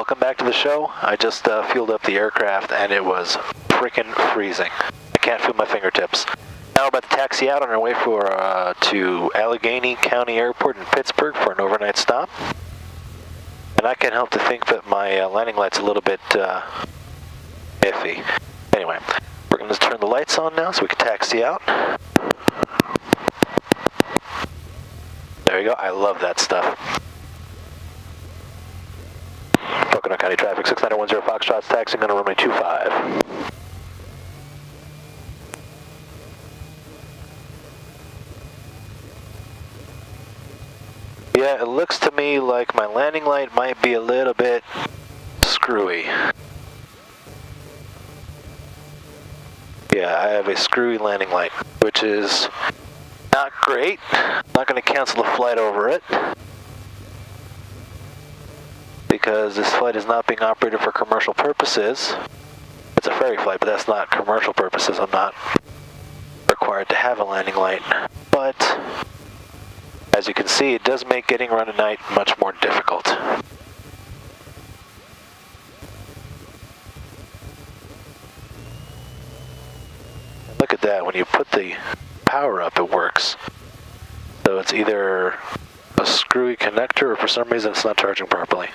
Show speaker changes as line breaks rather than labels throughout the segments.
welcome back to the show. I just fueled up the aircraft and it was freaking freezing. I can't feel my fingertips. Now we're about to taxi out on our way to Allegheny County Airport in Pittsburgh for an overnight stop. And I can't help to think that my landing light's a little bit iffy. Anyway, we're going to turn the lights on now so we can taxi out. There you go. I love that stuff. Pocono County traffic, 6910 Foxtrot's taxiing on runway 25. Yeah, it looks to me like my landing light might be a little bit screwy. Yeah, I have a screwy landing light, which is not great. Not going to cancel the flight over it, because this flight is not being operated for commercial purposes. It's a ferry flight, but that's not commercial purposes. I'm not required to have a landing light. But as you can see, it does make getting around at night much more difficult. Look at that, when you put the power up, it works. So it's either a screwy connector or for some reason it's not charging properly.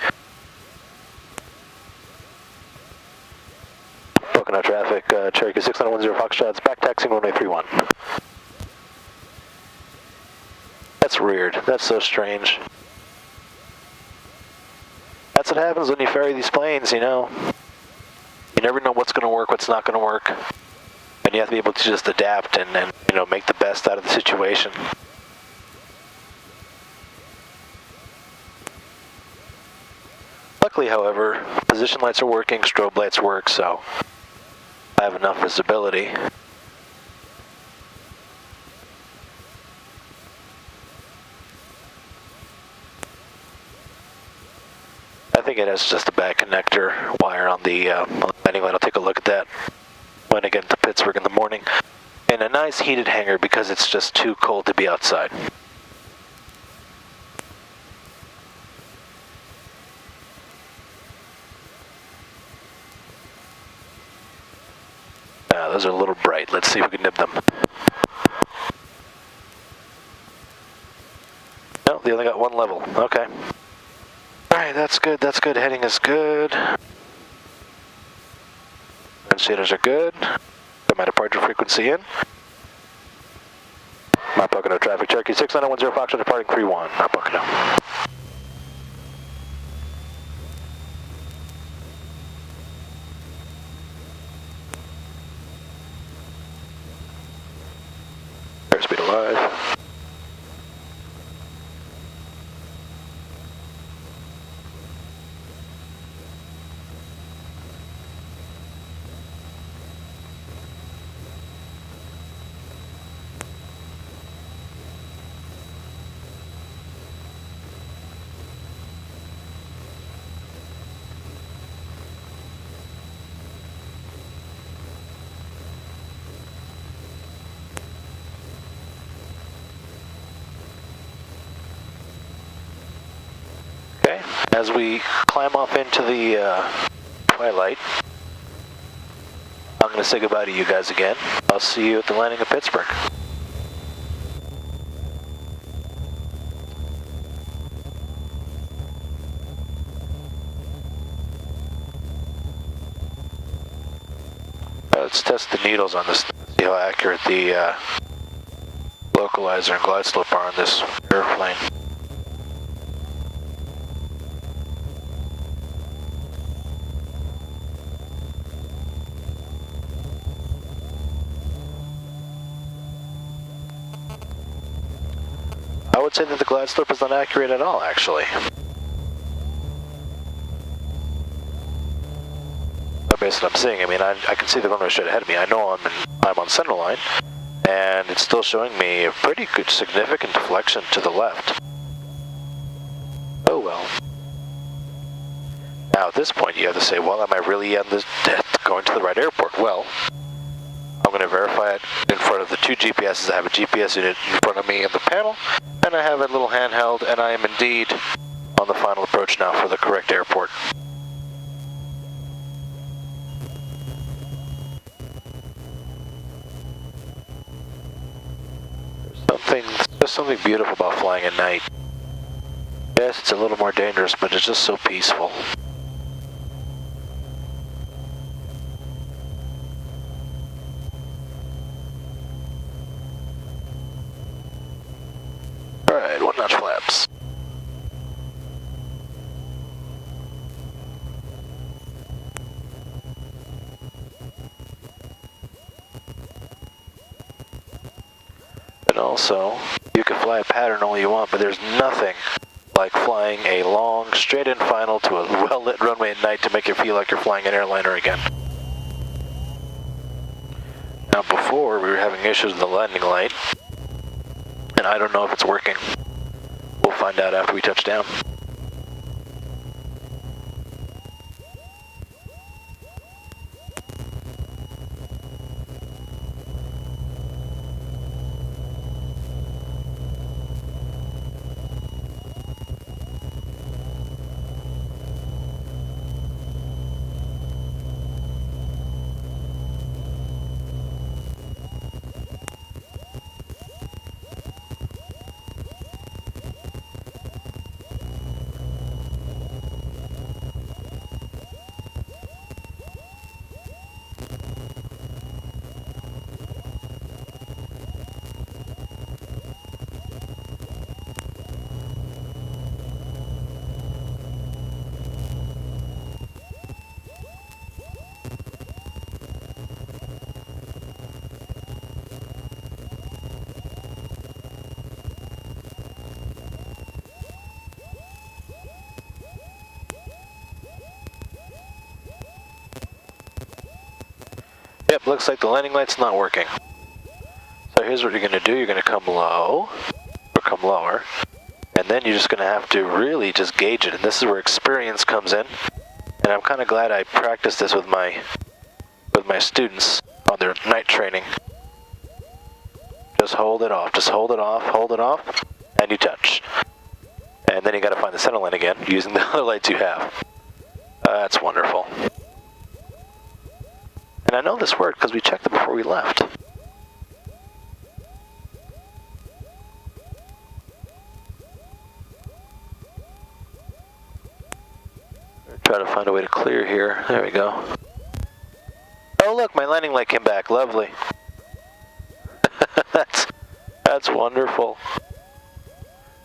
Pocono traffic, Cherokee 6910 Foxtrot's back taxiing runway 31. That's weird. That's so strange. That's what happens when you ferry these planes, you know. You never know what's going to work, what's not going to work. And you have to be able to just adapt and you know, make the best out of the situation. Luckily, however, position lights are working, strobe lights work, so I have enough visibility. I think it has just a bad connector wire on the landing light. I'll take a look at that when I get into Pittsburgh in the morning. And a nice heated hangar because it's just too cold to be outside. Those are a little bright. Let's see if we can nib them. No, they only got one level. Okay. Alright, that's good, that's good. Heading is good. Shaders are good. Got my departure frequency in. My Pocono traffic, Cherokee 6910 Foxtrot departing 31. My Pocono. Airspeed alive. As we climb off into the twilight, I'm going to say goodbye to you guys again. I'll see you at the landing of Pittsburgh. Let's test the needles on this, see how accurate the localizer and glide slope are on this airplane. I would say that the glide slope is not accurate at all, actually. Based on what I'm seeing, I mean, I can see the runway straight ahead of me. I know I'm on center line, and it's still showing me a pretty good, significant deflection to the left. Oh well. Now at this point, you have to say, well, am I really going to the right airport? Well, I'm going to verify it in front of the two GPSs. I have a GPS unit in front of me in the panel, and I have a little handheld, and I am indeed on the final approach now for the correct airport. just something beautiful about flying at night. Yes, it's a little more dangerous, but it's just so peaceful. Alright, 1 notch flaps. And also, you can fly a pattern all you want, but there's nothing like flying a long, straight-in final to a well-lit runway at night to make you feel like you're flying an airliner again. Now before, we were having issues with the landing light, and I don't know if it's working. We'll find out after we touch down. Yep, looks like the landing light's not working. So here's what you're going to do. You're going to come low, or come lower, and then you're just going to have to really just gauge it. And this is where experience comes in. And I'm kind of glad I practiced this with my students on their night training. Just hold it off, hold it off, and you touch. And then you got to find the center line again using the other lights you have. That's wonderful. And I know this worked because we checked it before we left. Try to find a way to clear here. There we go. Oh look, my landing light came back. Lovely. That's wonderful.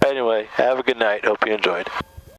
Anyway, have a good night. Hope you enjoyed.